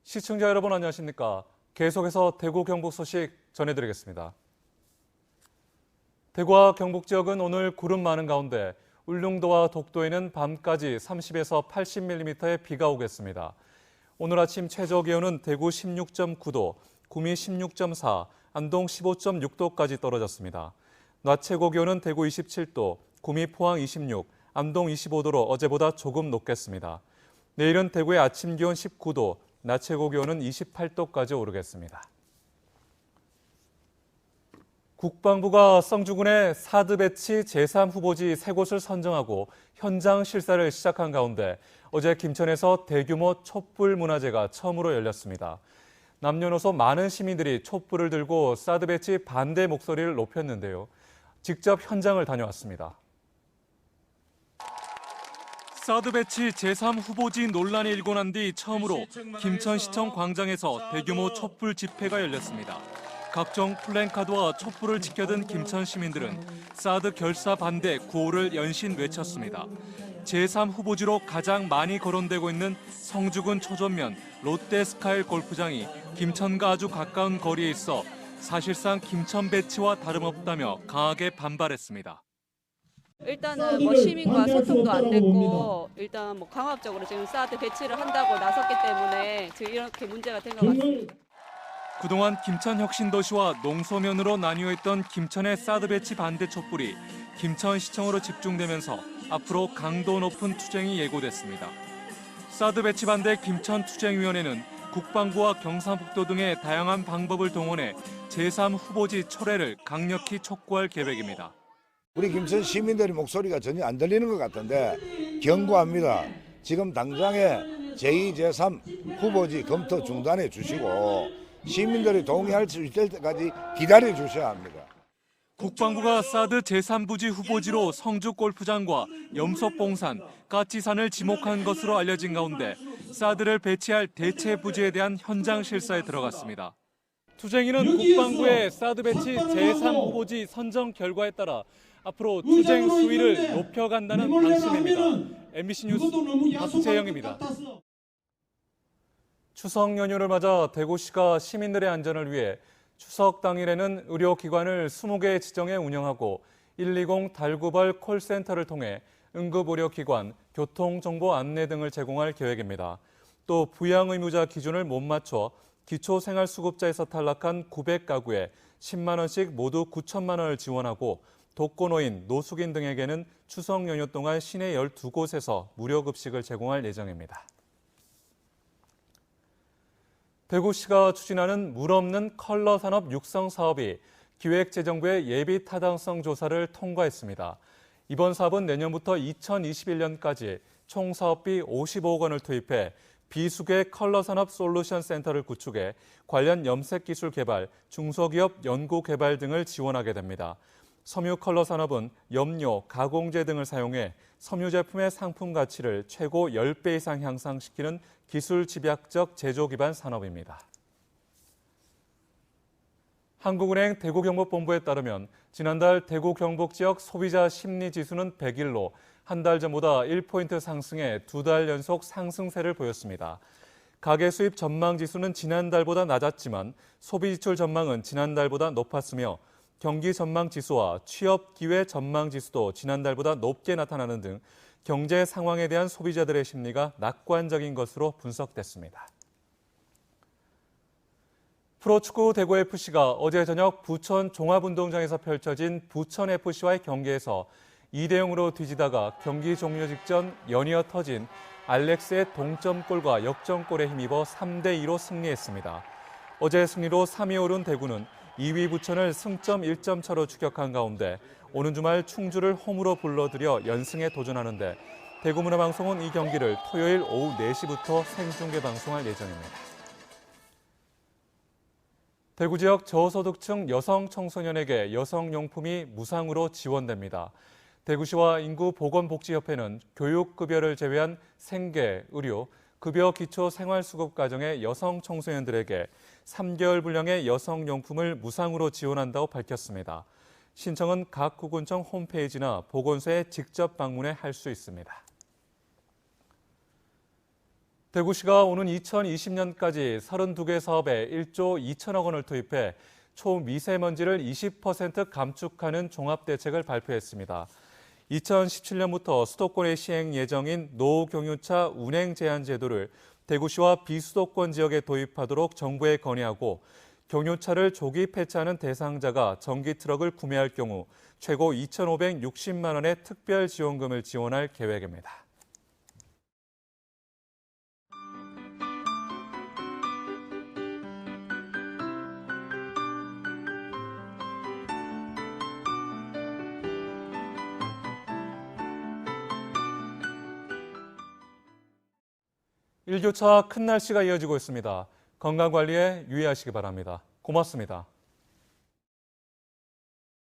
시청자 여러분 안녕하십니까? 계속해서 대구 경북 소식 전해드리겠습니다. 대구와 경북 지역은 오늘 구름 많은 가운데 울릉도와 독도에는 밤까지 30에서 80mm의 비가 오겠습니다. 오늘 아침 최저 기온은 대구 16.9도, 구미 16.4, 안동 15.6도까지 떨어졌습니다. 낮 최고 기온은 대구 27도, 구미 포항 26, 안동 25도로 어제보다 조금 높겠습니다. 내일은 대구의 아침 기온 19도, 낮 최고 기온은 28도까지 오르겠습니다. 국방부가 성주군의 사드 배치 제3후보지 3곳을 선정하고 현장 실사를 시작한 가운데 어제 김천에서 대규모 촛불 문화제가 처음으로 열렸습니다. 남녀노소 많은 시민들이 촛불을 들고 사드 배치 반대 목소리를 높였는데요. 직접 현장을 다녀왔습니다. 사드 배치 제3후보지 논란이 일고 난 뒤 처음으로 김천시청 광장에서 대규모 촛불 집회가 열렸습니다. 각종 플랜카드와 촛불을 지켜든 김천 시민들은 사드 결사 반대 구호를 연신 외쳤습니다. 제3후보지로 가장 많이 거론되고 있는 성주군 초전면 롯데스카일 골프장이 김천과 아주 가까운 거리에 있어 사실상 김천 배치와 다름없다며 강하게 반발했습니다. 일단은 시민과 소통도 안 됐고 일단 강압적으로 지금 사드 배치를 한다고 나섰기 때문에 지금 이렇게 문제가 된 것 같습니다. 그동안 김천혁신도시와 농소면으로 나뉘어 있던 김천의 사드 배치 반대 촛불이 김천시청으로 집중되면서 앞으로 강도 높은 투쟁이 예고됐습니다. 사드 배치 반대 김천투쟁위원회는 국방부와 경상북도 등의 다양한 방법을 동원해 제3후보지 철회를 강력히 촉구할 계획입니다. 우리 김천 시민들의 목소리가 전혀 안 들리는 것 같은데 경고합니다. 지금 당장에 제2, 제3 후보지 검토 중단해 주시고 시민들이 동의할 수 있을 때까지 기다려 주셔야 합니다. 국방부가 사드 제3부지 후보지로 성주 골프장과 염소봉산, 까치산을 지목한 것으로 알려진 가운데 사드를 배치할 대체 부지에 대한 현장 실사에 들어갔습니다. 투쟁인은 국방부의 사드 배치 제3후보지 선정 결과에 따라 앞으로 투쟁 수위를 높여간다는 방침입니다. MBC 뉴스 박재영입니다. 추석 연휴를 맞아 대구시가 시민들의 안전을 위해 추석 당일에는 의료기관을 20개 지정해 운영하고 120 달구벌 콜센터를 통해 응급의료기관, 교통정보 안내 등을 제공할 계획입니다. 또 부양의무자 기준을 못 맞춰 기초생활수급자에서 탈락한 900가구에 10만 원씩 모두 9천만 원을 지원하고 독거노인, 노숙인 등에게는 추석 연휴 동안 시내 12곳에서 무료 급식을 제공할 예정입니다. 대구시가 추진하는 물 없는 컬러 산업 육성 사업이 기획재정부의 예비 타당성 조사를 통과했습니다. 이번 사업은 내년부터 2021년까지 총 사업비 55억 원을 투입해 비수계 컬러 산업 솔루션 센터를 구축해 관련 염색 기술 개발, 중소기업 연구 개발 등을 지원하게 됩니다. 섬유 컬러 산업은 염료, 가공제 등을 사용해 섬유 제품의 상품 가치를 최고 10배 이상 향상시키는 기술 집약적 제조 기반 산업입니다. 한국은행 대구경북본부에 따르면 지난달 대구 경북 지역 소비자 심리 지수는 101로 한 달 전보다 1포인트 상승해 2달 연속 상승세를 보였습니다. 가계 수입 전망 지수는 지난달보다 낮았지만 소비 지출 전망은 지난달보다 높았으며 경기 전망 지수와 취업 기회 전망 지수도 지난달보다 높게 나타나는 등 경제 상황에 대한 소비자들의 심리가 낙관적인 것으로 분석됐습니다. 프로축구 대구FC가 어제 저녁 부천 종합운동장에서 펼쳐진 부천FC와의 경기에서 2대0으로 뒤지다가 경기 종료 직전 연이어 터진 알렉스의 동점골과 역전골에 힘입어 3대2로 승리했습니다. 어제 승리로 3위에 오른 대구는 2위 부천을 승점 1점 차로 추격한 가운데 오는 주말 충주를 홈으로 불러들여 연승에 도전하는데 대구문화방송은 이 경기를 토요일 오후 4시부터 생중계 방송할 예정입니다. 대구 지역 저소득층 여성 청소년에게 여성용품이 무상으로 지원됩니다. 대구시와 인구보건복지협회는 교육급여를 제외한 생계, 의료, 급여 기초 생활수급 가정의 여성 청소년들에게 3개월 분량의 여성용품을 무상으로 지원한다고 밝혔습니다. 신청은 각 구군청 홈페이지나 보건소에 직접 방문해 할 수 있습니다. 대구시가 오는 2020년까지 32개 사업에 1조 2천억 원을 투입해 초미세먼지를 20% 감축하는 종합대책을 발표했습니다. 2017년부터 수도권에 시행 예정인 노후경유차 운행 제한 제도를 대구시와 비수도권 지역에 도입하도록 정부에 건의하고 경유차를 조기 폐차하는 대상자가 전기 트럭을 구매할 경우 최고 2,560만 원의 특별 지원금을 지원할 계획입니다. 일교차 큰 날씨가 이어지고 있습니다. 건강관리에 유의하시기 바랍니다. 고맙습니다.